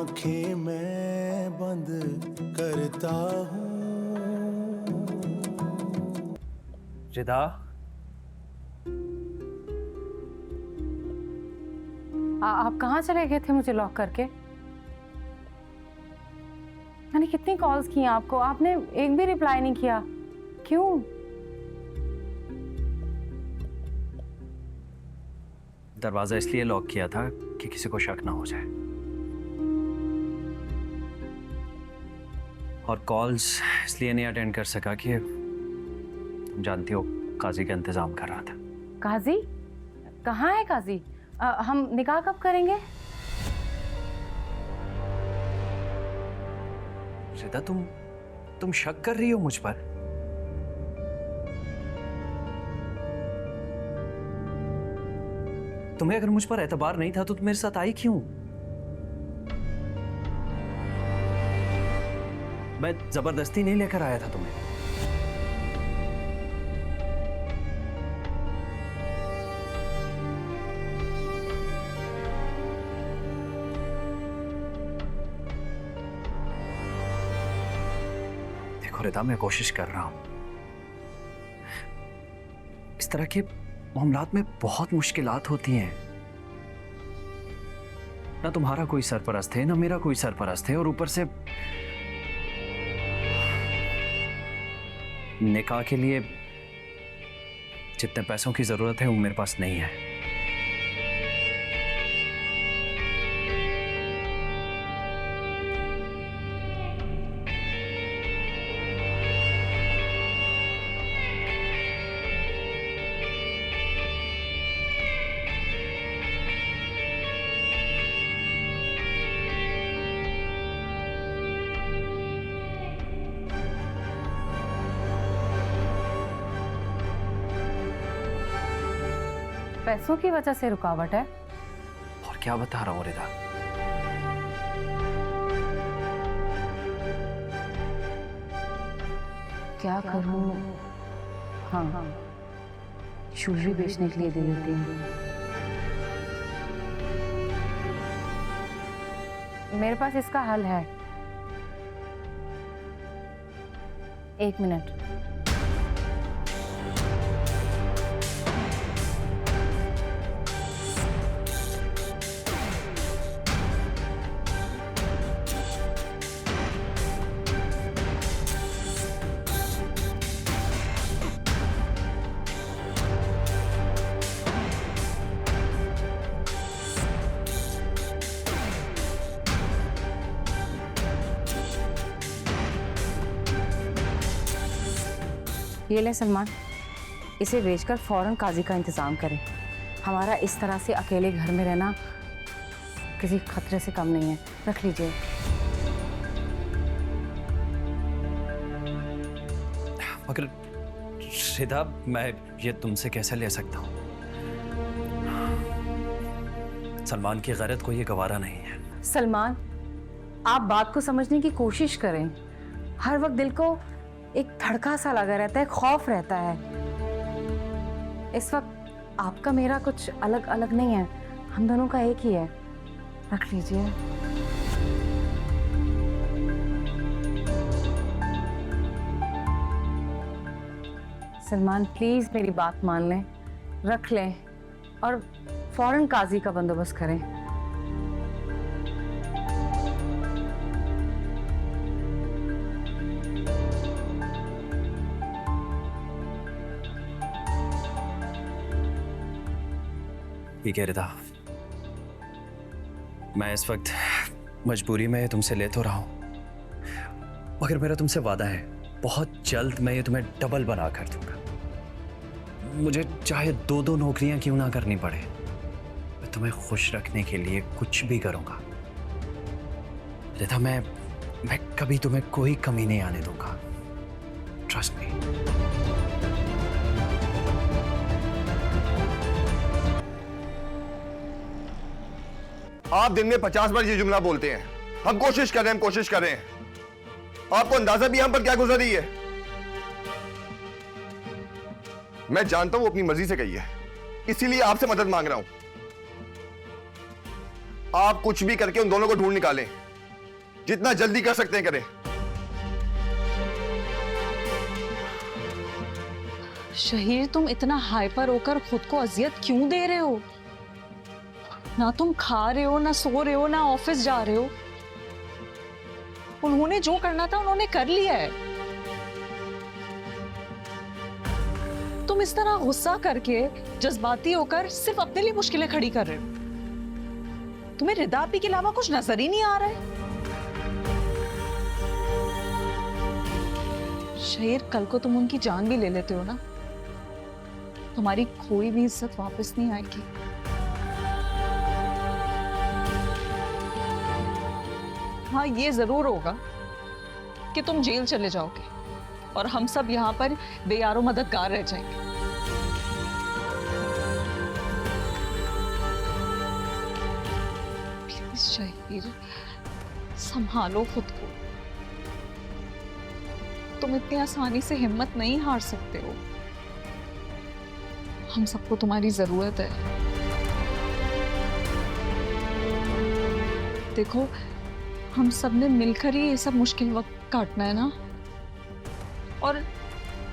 आंखें मैं बंद करता हूँ। रिदा, आप कहाँ चले गए थे मुझे लॉक करके? मैंने कितनी कॉल्स की आपको, आपने एक भी रिप्लाई नहीं किया, क्यों? दरवाजा इसलिए लॉक किया था कि किसी को शक ना हो जाए, और कॉल्स इसलिए नहीं अटेंड कर सका कि तुम जानती हो काजी का इंतजाम कर रहा था। काजी? कहाँ है काजी? हम निकाह कब करेंगे? रिदा, तुम शक कर रही हो मुझ पर? तुम्हें अगर मुझ पर एतबार नहीं था तो तुम मेरे साथ आई क्यों? मैं जबरदस्ती नहीं लेकर आया था तुम्हें। देखो रिदा, मैं कोशिश कर रहा हूं। इस तरह के मामलात में बहुत मुश्किलात होती हैं। ना तुम्हारा कोई सरपरस्त है, ना मेरा कोई सरपरस्त है, और ऊपर से निकाह के लिए जितने पैसों की जरूरत है वो मेरे पास नहीं है। पैसों की वजह से रुकावट है? और क्या बता रहा हूं रिदा। क्या करूं? हाँ, ज्वेलरी बेचने के लिए दे देती हूँ। मेरे पास इसका हल है। 1 मिनट। ये ले सलमान, इसे बेचकर फौरन काजी का इंतजाम करें। हमारा इस तरह से अकेले घर में रहना किसी खतरे से कम नहीं है। रख लीजिए। मगर रिदा, मैं ये तुमसे कैसे ले सकता हूं? सलमान की गैरत को ये गवारा नहीं है। सलमान, आप बात को समझने की कोशिश करें। हर वक्त दिल को एक धड़का सा लगा रहता है, खौफ रहता है। इस वक्त आपका मेरा कुछ अलग अलग नहीं है, हम दोनों का एक ही है। रख लीजिए। सलमान, प्लीज मेरी बात मान लें, रख लें और फौरन काजी का बंदोबस्त करें। ठीक है रिदा, मैं इस वक्त मजबूरी में तुमसे ले तो रहा हूं, मगर मेरा तुमसे वादा है, बहुत जल्द मैं ये तुम्हें डबल बना कर दूंगा। मुझे चाहे 2-2 नौकरियां क्यों ना करनी पड़े, मैं तुम्हें खुश रखने के लिए कुछ भी करूंगा। रिदा, मैं कभी तुम्हें कोई कमी नहीं आने दूंगा। Trust me. आप दिन में 50 बार ये जुमला बोलते हैं, हम कोशिश कर रहे हैं, हम कोशिश कर रहे हैं। आपको अंदाजा भी हम पर क्या गुजर रही है? मैं जानता हूं वो अपनी मर्जी से गई है, इसीलिए आपसे मदद मांग रहा हूं। आप कुछ भी करके उन दोनों को ढूंढ निकालें, जितना जल्दी कर सकते हैं करें। शहीर, तुम इतना हाइपर होकर खुद को अजियत क्यों दे रहे हो? ना तुम खा रहे हो, ना सो रहे हो, ना ऑफिस जा रहे हो। उन्होंने जो करना था उन्होंने कर लिया है। तुम इस तरह गुस्सा करके, जज्बाती होकर सिर्फ अपने लिए मुश्किलें खड़ी कर रहे हो। तुम्हें रिदा आपी के अलावा कुछ नजर ही नहीं आ रहा है। शहीर, कल को तुम उनकी जान भी ले लेते हो ना, तुम्हारी कोई भी इज्जत वापस नहीं आएगी। हाँ, ये जरूर होगा कि तुम जेल चले जाओगे और हम सब यहाँ पर बेयारो मददगार रह जाएंगे। प्लीज शहीर, संभालो खुद को। तुम इतनी आसानी से हिम्मत नहीं हार सकते हो। हम सबको तुम्हारी जरूरत है। देखो, हम सब ने मिलकर ही ये सब मुश्किल वक्त काटना है ना। और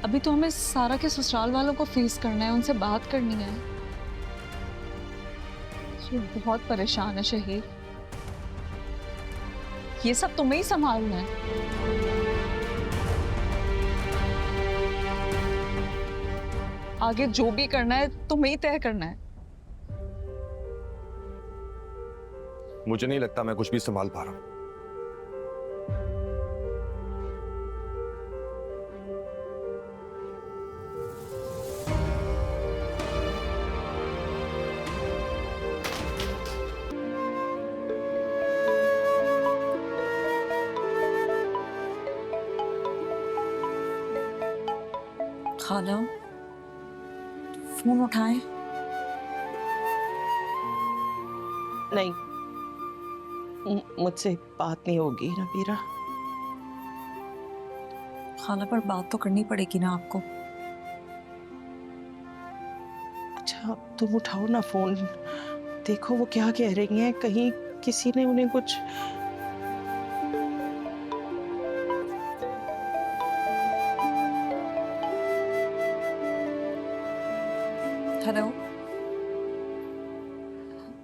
अभी तो हमें सारा के ससुराल वालों को फेस करना है, उनसे बात करनी है। ये बहुत परेशान है शहीर, ये सब तुम्हें ही संभालना है। आगे जो भी करना है तुम्हें ही तय करना है। मुझे नहीं लगता मैं कुछ भी संभाल पा रहा हूं। खाला, फोन उठाएं। नहीं, मुझसे बात नहीं होगी नबीरा। खाला, पर बात तो करनी पड़ेगी ना आपको। अच्छा, अब तुम उठाओ ना फोन, देखो वो क्या कह रही हैं। कहीं किसी ने उन्हें कुछ। हेलो,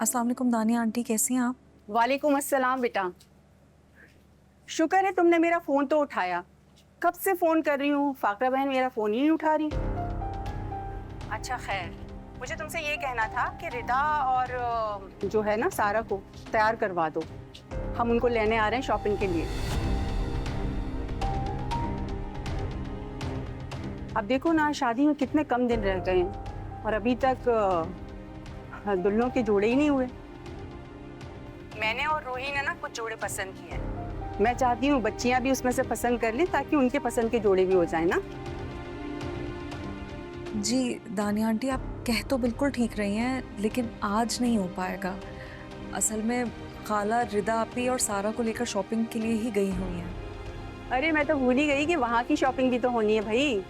अस्सलाम वालेकुम दानिया आंटी, कैसी हैं आप? वालेकुम अस्सलाम बेटा। शुक्र है तुमने मेरा फोन तो उठाया। कब से फोन कर रही हूँ, फाकरा बहन मेरा फोन ही नहीं उठा रही। अच्छा खैर, मुझे तुमसे ये कहना था कि रिदा और जो है ना सारा को तैयार करवा दो। हम उनको लेने आ रहे हैं शॉपिंग के लिए। अब देखो ना, शादी में कितने कम दिन रह गए हैं और अभी तक दुल्हनों के जोड़े ही नहीं हुए। मैंने और रूही ने ना कुछ जोड़े पसंद किए हैं। मैं चाहती हूँ बच्चियाँ भी उसमें से पसंद कर लें ताकि उनके पसंद के जोड़े भी हो जाए ना। जी दानिया आंटी, आप कह तो बिल्कुल ठीक रही हैं, लेकिन आज नहीं हो पाएगा। असल में खाला रिदा आपी और सारा को लेकर शॉपिंग के लिए ही गई हुई हैं। अरे मैं तो भूल ही गई कि वहाँ की शॉपिंग भी तो होनी है भाई।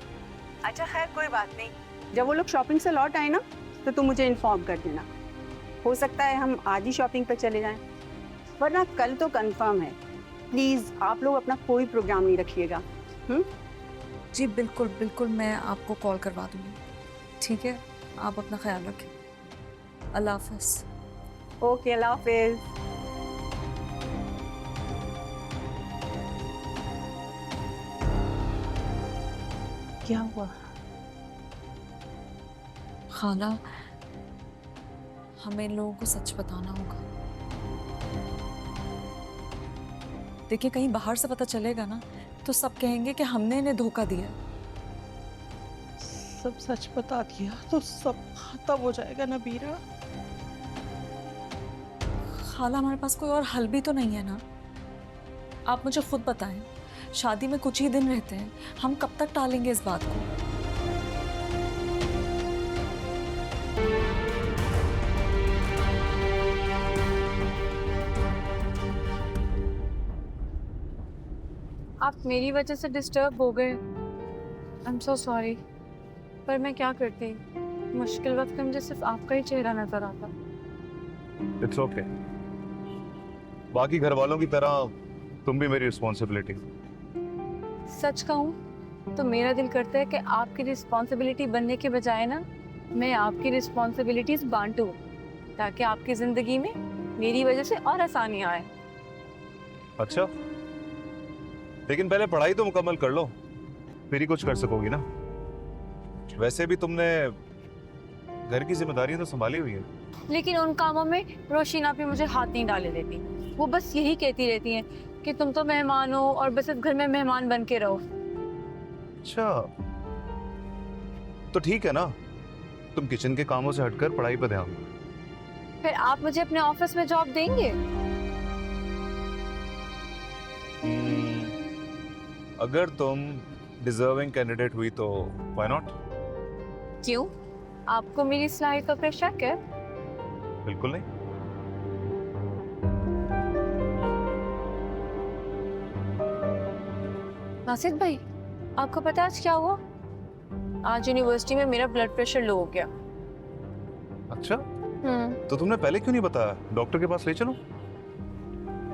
अच्छा खैर, कोई बात नहीं। जब वो लोग शॉपिंग से लौट आए ना तो तुम मुझे इन्फॉर्म कर देना। हो सकता है हम आज ही शॉपिंग पर चले जाएं, वरना कल तो कंफर्म है। प्लीज़ आप लोग अपना कोई प्रोग्राम नहीं रखिएगा। जी बिल्कुल बिल्कुल, मैं आपको कॉल करवा दूँगी। ठीक है, आप अपना ख्याल रखें। अल्लाह हाफ़िज़। ओके, अल्लाह हाफिज़। क्या हुआ? खाला, हमें इन लोगों को सच बताना होगा। देखिए, कहीं बाहर से पता चलेगा ना तो सब कहेंगे कि हमने इन्हें धोखा दिया। सब सच बता दिया तो सब खत्म हो जाएगा नबीरा। खाला, हमारे पास कोई और हल भी तो नहीं है ना। आप मुझे खुद बताएं, शादी में कुछ ही दिन रहते हैं, हम कब तक टालेंगे इस बात को? आप मेरी वजह से डिस्टर्ब हो गए। आई एम सो सॉरी, पर मैं क्या करती, मुश्किल वक्त में मुझे सिर्फ आपका ही चेहरा नजर आता। It's okay. बाकी घर वालों की तरह तुम भी मेरी रिस्पॉन्सिबिलिटी। सच कहूँ तो मेरा दिल करता है कि आपकी रिस्पॉन्सिबिलिटी बनने के बजाय ना मैं आपकी रिस्पॉन्सिबिलिटीज बांटूं, ताकि आपकी जिंदगी में मेरी वजह से और आसानियां आए। अच्छा, लेकिन पहले पढ़ाई तो मुकम्मल कर लो, फिर ही कुछ कर सकोगी ना। वैसे भी तुमने घर की जिम्मेदारियां तो संभाली हुई है। लेकिन उन कामों में रोशीना भी मुझे हाथ नहीं डाले देती। वो बस यही कहती रहती हैं कि तुम तो मेहमान हो और बस इस घर में मेहमान बन के रहो। अच्छा, तो ठीक है ना, तुम किचन के कामों से हटकर पढ़ाई पर ध्यान दो। फिर आप मुझे अपने ऑफिस में जॉब देंगे? अगर तुम डिजर्विंग कैंडिडेट हुई तो व्हाई नॉट। क्यों, आपको मेरी सलाहियतों पर शक है? बिल्कुल नहीं। नासिर भाई, आपको पता है आज क्या हुआ? आज यूनिवर्सिटी में मेरा ब्लड प्रेशर लो हो गया। अच्छा, तो तुमने पहले क्यों नहीं बताया? डॉक्टर के पास ले चलो।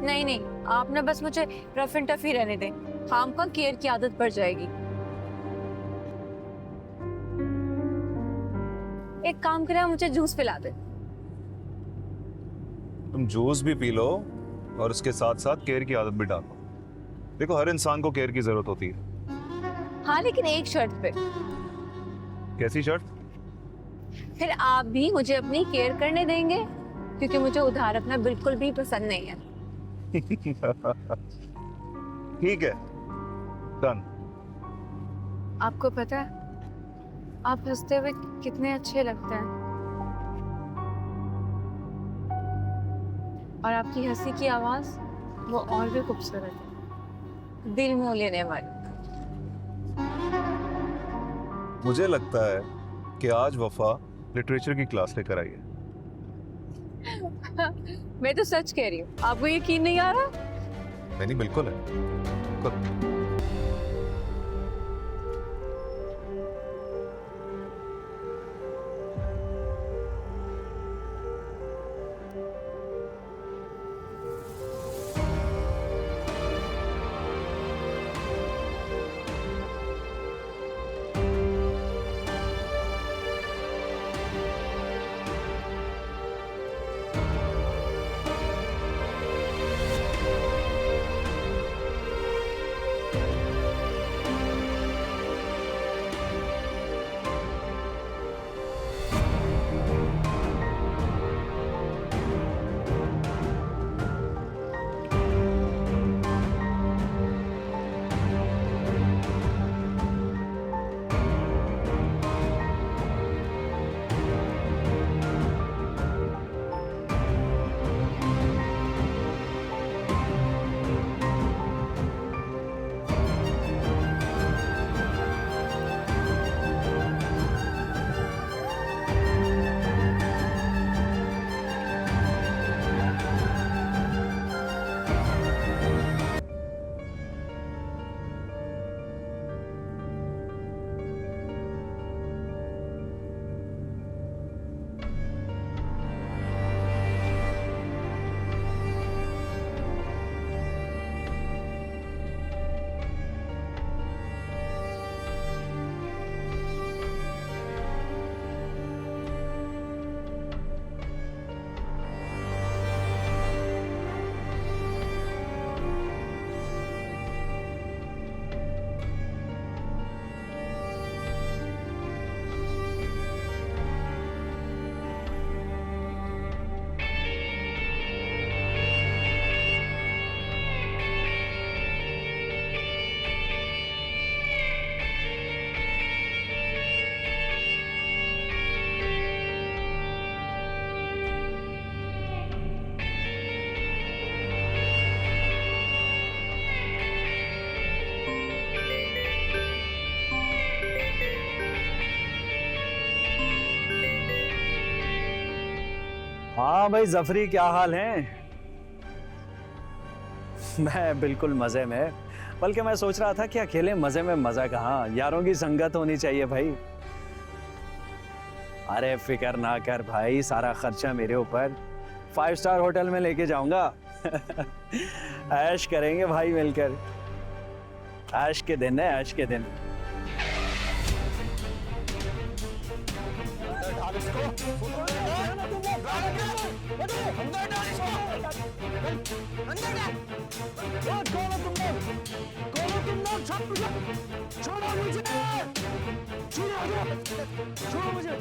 नहीं नहीं, आप ना बस मुझे रफ एंड टफ ही रहने दें, काम का केयर की आदत पड़ जाएगी। एक काम करें, मुझे जूस पिला दे। तुम जूस भी पी लो और उसके साथ साथ केयर की आदत भी डालो। देखो, हर इंसान को केयर की जरूरत होती है। हाँ, लेकिन एक शर्त पे। कैसी शर्त? फिर आप भी मुझे अपनी केयर करने देंगे, क्योंकि मुझे उधार रखना बिल्कुल भी पसंद नहीं है। ठीक है, डन। आपको पता है आप हंसते हुए कितने अच्छे लगते हैं, और आपकी हंसी की आवाज वो और भी खूबसूरत है, दिल मोह लेने वाली। मुझे लगता है कि आज वफा लिटरेचर की क्लास लेकर आई है। मैं तो सच कह रही हूँ, आपको यकीन नहीं आ रहा? नहीं, बिल्कुल है, बिल्कुल। हाँ भाई जफरी, क्या हाल है? मैं बिल्कुल मजे में, बल्कि मैं सोच रहा था कि अकेले मजे में मजा कहाँ, यारों की संगत होनी चाहिए भाई। अरे फिक्र ना कर भाई, सारा खर्चा मेरे ऊपर, 5 स्टार होटल में लेके जाऊंगा। ऐश करेंगे भाई मिलकर। ऐश के दिन है, ऐश के दिन। छोड़ो मुझे।